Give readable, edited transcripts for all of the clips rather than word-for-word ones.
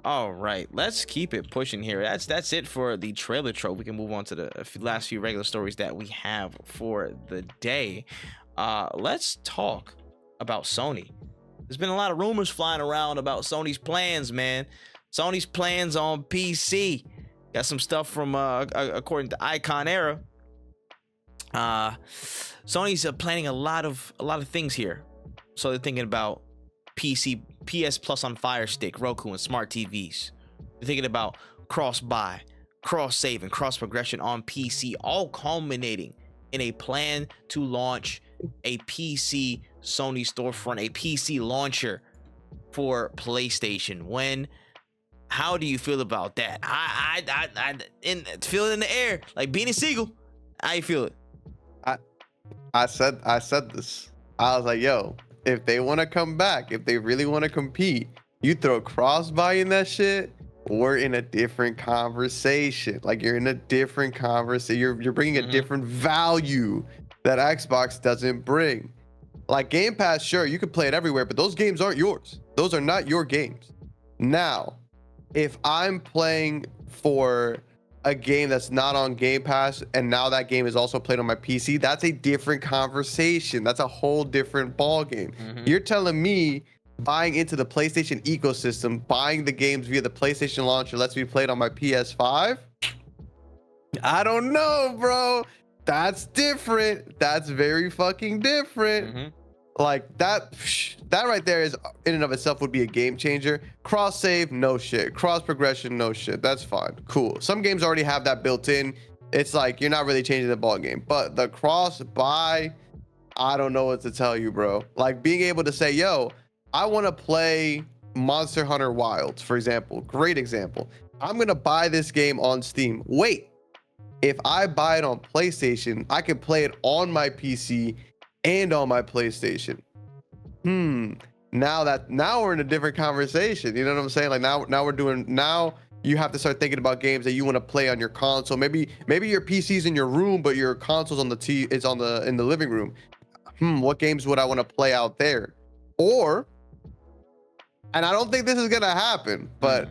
All right, let's keep it pushing here. That's it for the trailer trope. We can move on to the last few regular stories that we have for the day. Let's talk about Sony. There's been a lot of rumors flying around about Sony's plans, man. Sony's plans on PC. Got some stuff from according to Icon Era. Sony's planning a lot of things here. So they're thinking about PC, PS Plus on Fire Stick, Roku, and smart TVs. They're thinking about cross-buy, cross-save, and cross-progression on PC, all culminating in a plan to launch a PC Sony storefront, a PC launcher for PlayStation. How do you feel about that? I feel it in the air, like Beanie Siegel. How you feel it? I said this. I was like, yo, if they want to come back, if they really want to compete, you throw cross-buy in that shit, we're in a different conversation. Like, you're in a different conversation. You're bringing a different value that Xbox doesn't bring. Like Game Pass, sure, you could play it everywhere, but those games aren't yours. Those are not your games. Now, if I'm playing for a game that's not on Game Pass and now that game is also played on my PC, that's a different conversation. That's a whole different ball game. You're telling me buying into the PlayStation ecosystem, buying the games via the PlayStation launcher lets me play it on my PS5? I don't know, bro. That's different. That's very fucking different. Like that right there is in and of itself would be a game changer. Cross save, no shit. Cross progression, no shit. That's fine. Cool. Some games already have that built in. It's like you're not really changing the ball game. But the cross buy, I don't know what to tell you, bro. Like being able to say, yo, I want to play Monster Hunter Wilds, for example. Great example. I'm gonna buy this game on Steam. Wait, if I buy it on PlayStation, I can play it on my PC and on my PlayStation. Now we're in a different conversation. You know what I'm saying? Like now you have to start thinking about games that you want to play on your console. Maybe your PC's in your room, but your console's on in the living room. What games would I want to play out there? Or, and I don't think this is gonna happen, but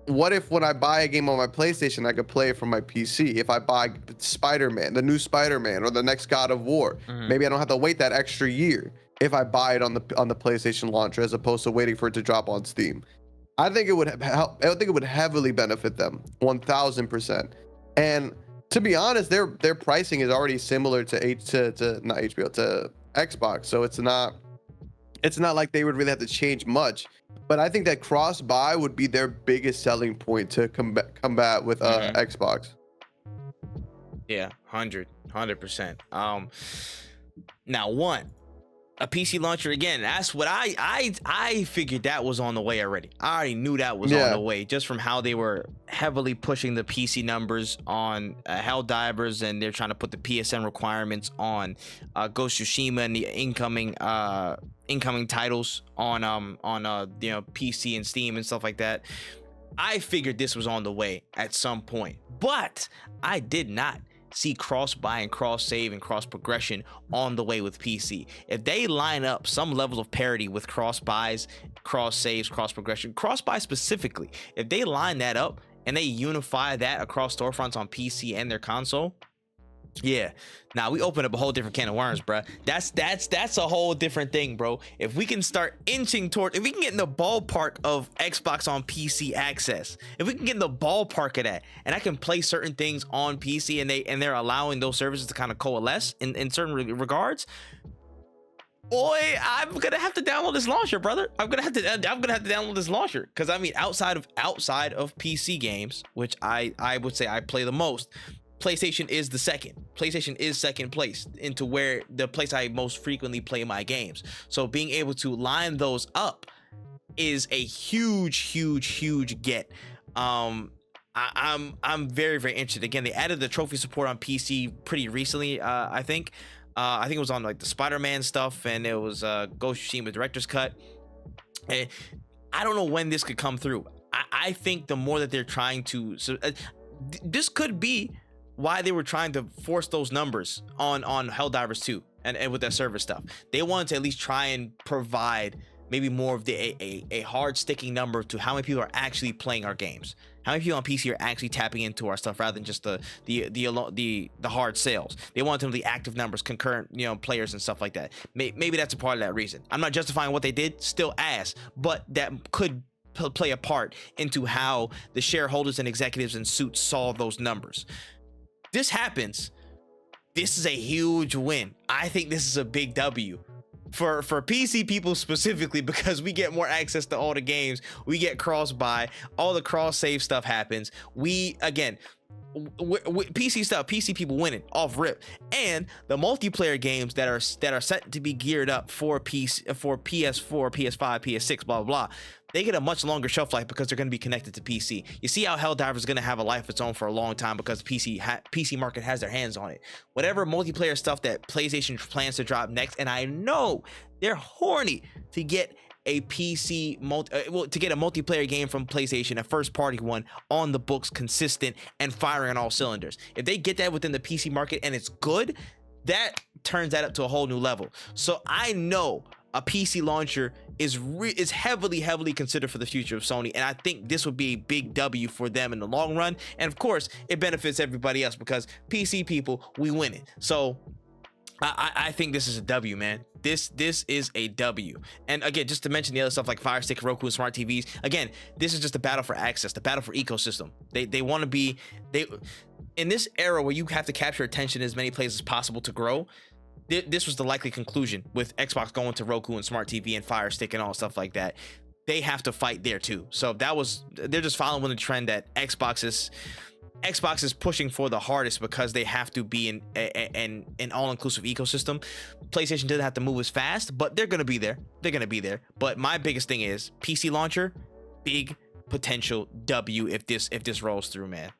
what if when I buy a game on my PlayStation, I could play it from my PC? If I buy Spider-Man, the new Spider-Man, or the next God of War, maybe I don't have to wait that extra year if I buy it on the PlayStation launcher as opposed to waiting for it to drop on Steam. I think it would help. I think it would heavily benefit them, 1000%. And to be honest, their pricing is already similar to not HBO, to Xbox. So it's not like they would really have to change much. But I think that cross-buy would be their biggest selling point to combat with Xbox. Yeah, 100%. Now a PC launcher again. That's what I figured that was on the way already. I already knew that was on the way just from how they were heavily pushing the PC numbers on Helldivers, and they're trying to put the PSN requirements on Ghost of Tsushima and the incoming titles on PC and Steam and stuff like that. I figured this was on the way at some point, but I did not see cross-buy and cross-save and cross-progression on the way with PC. If they line up some level of parity with cross-buys, cross-saves, cross-progression, cross-buy specifically, if they line that up and they unify that across storefronts on PC and their console, yeah, now we open up a whole different can of worms, bro. That's a whole different thing, bro. If we can start inching toward, if we can get in the ballpark of Xbox on PC access, if we can get in the ballpark of that, and I can play certain things on PC, and they're allowing those services to kind of coalesce in certain regards, boy, I'm gonna have to download this launcher, brother. I'm gonna have to download this launcher, because I mean, outside of PC games, which I would say I play the most, PlayStation is the second. PlayStation is second place into where the place I most frequently play my games. So being able to line those up is a huge get. I'm very interested. Again, they added the trophy support on PC pretty recently. I think it was on like the Spider-Man stuff, and it was Ghost of Tsushima Director's Cut. And I don't know when this could come through. I think the more that they're trying to, this could be why they were trying to force those numbers on Helldivers 2 and with that server stuff. They wanted to at least try and provide maybe more of a hard sticking number to how many people are actually playing our games. How many people on PC are actually tapping into our stuff rather than just the hard sales? They want them to be active numbers, concurrent, you know, players and stuff like that. Maybe that's a part of that reason. I'm not justifying what they did, still ass, but that could play a part into how the shareholders and executives in suits saw those numbers. This happens. This is a huge win. I think this is a big W for PC people specifically, because we get more access to all the games. We get cross buy, all the cross save stuff happens. We again, PC stuff, PC people winning off rip, and the multiplayer games that are set to be geared up for PC, for PS4, PS5, PS6, blah blah blah. They get a much longer shelf life because they're going to be connected to PC. You see how Helldivers is going to have a life of its own for a long time because PC market has their hands on it. Whatever multiplayer stuff that PlayStation plans to drop next, and I know they're horny to get a PC to get a multiplayer game from PlayStation, a first party one on the books, consistent and firing on all cylinders. If they get that within the PC market and it's good, that turns that up to a whole new level. So I know a PC launcher is heavily considered for the future of Sony, and I think this would be a big W for them in the long run. And of course, it benefits everybody else because PC people, we win it. So I think this is a W, man. This is a W. And again, just to mention the other stuff like Fire Stick, Roku, and smart TVs. Again, this is just a battle for access, the battle for ecosystem. They want to be in this era where you have to capture attention in as many places as possible to grow. This was the likely conclusion with Xbox going to Roku and smart TV and Fire Stick and all stuff like that. They have to fight there too. So they're just following the trend that Xbox is pushing for the hardest because they have to be in an all-inclusive ecosystem. PlayStation doesn't have to move as fast, but they're gonna be there. But my biggest thing is PC launcher, big potential W if this rolls through, man.